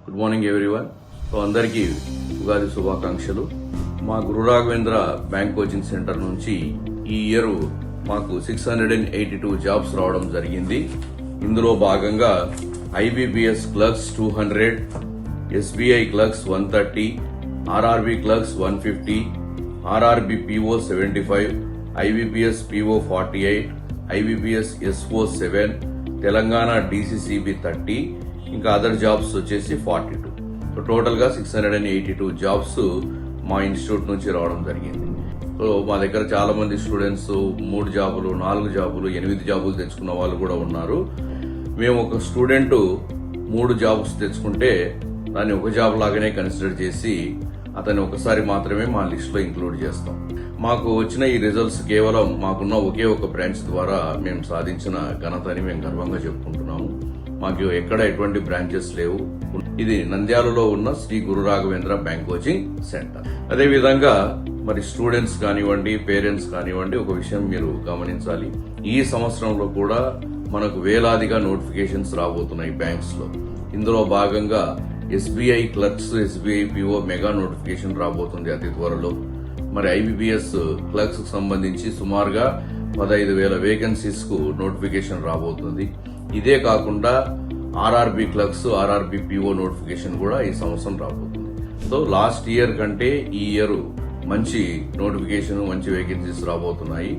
Good morning everyone. So అందరికీ ఉగాది శుభాకాంక్షలు. మా గురు రాఘవేంద్ర బ్యాంక్ కోచింగ్ సెంటర్ నుంచి ఈ ఇయర్ మాకు 682 జాబ్స్ రావడం జరిగింది. ఇందులో భాగంగా IBPS clerks 200, SBI clerks 130, RRB clerks 150, RRB PO 75, IBPS PO 48, IBPS SO 7, Telangana DCCB 30, ఇంకా అదర్ జాబ్స్ వచ్చేసి 42. సో టోటల్ గా 682 జాబ్స్ మా ఇన్స్టిట్యూట్ నుంచి రావడం జరిగింది. సో మా దగ్గర చాలా మంది స్టూడెంట్స్ 3 జాబులు, 4 జాబులు, 8 జాబులు తెచ్చుకున్న వాళ్ళు కూడా ఉన్నారు. మేము ఒక స్టూడెంట్ 3 జాబ్స్ తెచ్చుకుంటే దాన్ని ఒక జాబ్ లాగానే కన్సిడర్ చేసి అతన్ని ఒకసారి మాత్రమే మా లిస్ట్ లో ఇంక్లూడ్ చేస్తాం. మాకు వచ్చిన ఈ రిజల్ట్స్ కేవలం మాకున్న ఒకే ఒక బ్రాంచ్ ద్వారా మేము సాధించిన ఘనత అని మేము గర్వంగా చెప్పుకుంటున్నాము. మాకు ఎక్కడ ఎటువంటి బ్రాంచెస్ లేవు. ఇది నంద్యాలలో ఉన్న Shri Guru Raghavendra bank coaching centre. అదే విధంగా మరి స్టూడెంట్స్ కానివ్వండి, పేరెంట్స్ కానివ్వండి, ఒక విషయం మీరు గమనించాలి. ఈ సంవత్సరంలో కూడా మనకు వేలాదిగా నోటిఫికేషన్స్ రాబోతున్నాయి బ్యాంక్స్ లో. ఇందులో భాగంగా SBI clerks, SBI PO mega notification రాబోతుంది అతి త్వరలో. మరి IBPS క్లర్క్స్ కు సంబంధించి సుమారుగా 15,000 వేకెన్సీస్ కు నోటిఫికేషన్ రాబోతుంది. ఇదే కాకుండా RRB clerks, RRB PO notification కూడా ఈ సంవత్సరం రాబోతుంది. సో లాస్ట్ ఇయర్ కంటే ఈ ఇయర్ మంచి నోటిఫికేషన్, మంచి వేకెన్సీస్ రాబోతున్నాయి.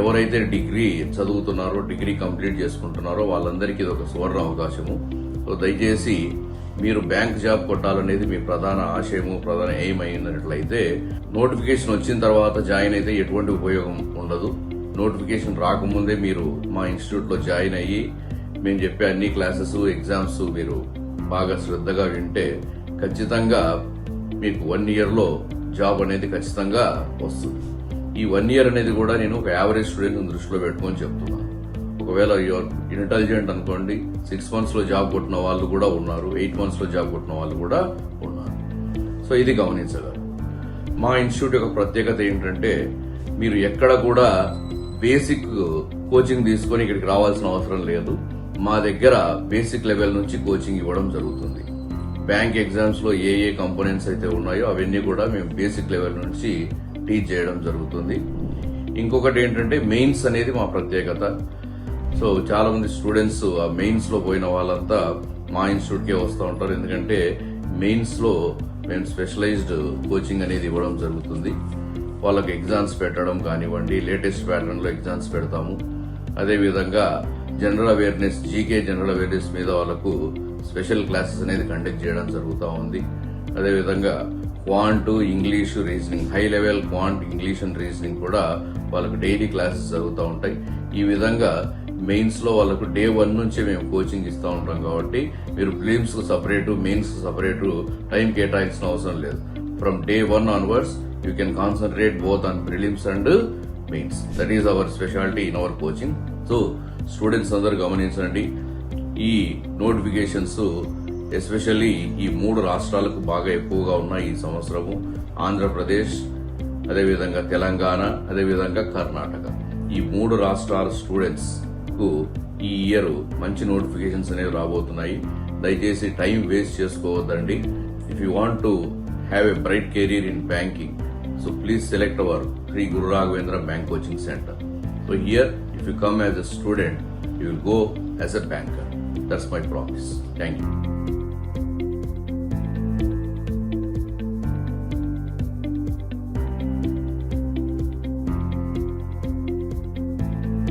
ఎవరైతే డిగ్రీ చదువుతున్నారో, డిగ్రీ కంప్లీట్ చేసుకుంటున్నారో వాళ్ళందరికీ ఇది ఒక సువర్ణ అవకాశము. సో దయచేసి మీరు బ్యాంక్ జాబ్ కొట్టాలనేది మీ ప్రధాన ఆశయము, ప్రధాన ఎయిమ్ అయినట్లయితే నోటిఫికేషన్ వచ్చిన తర్వాత జాయిన్ అయితే ఎటువంటి ఉపయోగం ఉండదు. నోటిఫికేషన్ రాకముందే మీరు మా ఇన్స్టిట్యూట్ లో జాయిన్ అయ్యి మేము చెప్పే అన్ని క్లాసెస్, ఎగ్జామ్స్ మీరు బాగా శ్రద్ధగా వింటే ఖచ్చితంగా మీకు 1 ఇయర్ లో జాబ్ అనేది ఖచ్చితంగా వస్తుంది. ఈ 1 ఇయర్ అనేది కూడా నేను ఒక యావరేజ్ స్టూడెంట్ దృష్టిలో పెట్టుకొని చెప్తున్నాను. ఒకవేళ యువర్ ఇంటెలిజెంట్ అనుకోండి, 6 మంత్స్ లో జాబ్ కొట్టిన వాళ్ళు కూడా ఉన్నారు, 8 మంత్స్ లో జాబ్ కొట్టిన వాళ్ళు కూడా ఉన్నారు. సో ఇది గమనించగలరు. మా ఇన్స్టిట్యూట్ యొక్క ప్రత్యేకత ఏంటంటే మీరు ఎక్కడ కూడా బేసిక్ కోచింగ్ తీసుకొని ఇక్కడికి రావాల్సిన అవసరం లేదు. మా దగ్గర బేసిక్ లెవెల్ నుంచి కోచింగ్ ఇవ్వడం జరుగుతుంది. బ్యాంక్ ఎగ్జామ్స్ లో ఏ కంపోనెంట్స్ అయితే ఉన్నాయో అవన్నీ కూడా మేము బేసిక్ లెవెల్ నుంచి టీచ్ చేయడం జరుగుతుంది. ఇంకొకటి ఏంటంటే మెయిన్స్ అనేది మా ప్రత్యేకత. సో చాలా మంది స్టూడెంట్స్ ఆ మెయిన్స్ లో పోయిన వాళ్ళంతా మా ఇన్స్టిట్యూట్ కే వస్తూ ఉంటారు. ఎందుకంటే మెయిన్స్ లో మేము స్పెషలైజ్డ్ కోచింగ్ అనేది ఇవ్వడం జరుగుతుంది. వాళ్ళకి ఎగ్జామ్స్ పెట్టడం కానివ్వండి, లేటెస్ట్ ప్యాటర్న్ లో ఎగ్జామ్స్ పెడతాము. అదేవిధంగా general awareness, GK general awareness మీద వాళ్ళకు స్పెషల్ క్లాసెస్ అనేది కండక్ట్ చేయడం జరుగుతూ ఉంది. అదేవిధంగా quant, English, reasoning, high level quant, English and reasoning కూడా వాళ్ళకు డైలీ క్లాసెస్ జరుగుతూ ఉంటాయి. ఈ విధంగా మెయిన్స్ లో వాళ్ళకు డే 1 నుంచే మేము కోచింగ్ ఇస్తూ ఉంటాం. కాబట్టి మీరు ప్రిలిమ్స్ కు సపరేట్, మెయిన్స్ కు సపరేట్ టైం కేటాయించిన అవసరం లేదు. From day 1 onwards you can concentrate both on prelims and mains. That is our speciality in our coaching. So students అందరూ గమనించండి. ఈ నోటిఫికేషన్స్ ఎస్పెషల్లీ ఈ 3 రాష్ట్రాలకు బాగా ఎక్కువగా ఉన్నాయి ఈ సంవత్సరము. ఆంధ్రప్రదేశ్, అదేవిధంగా తెలంగాణ, అదేవిధంగా కర్ణాటక. ఈ 3 రాష్ట్రాల స్టూడెంట్స్ కు ఈ ఇయర్ మంచి నోటిఫికేషన్స్ అనేవి రాబోతున్నాయి. దయచేసి టైం వేస్ట్ చేసుకోవద్దండి. If you want to have a bright career in banking, so please select our Sri Guru Raghavendra Bank Coaching Center. So here, if you come as a student, you will go as a banker. That's my promise. Thank you.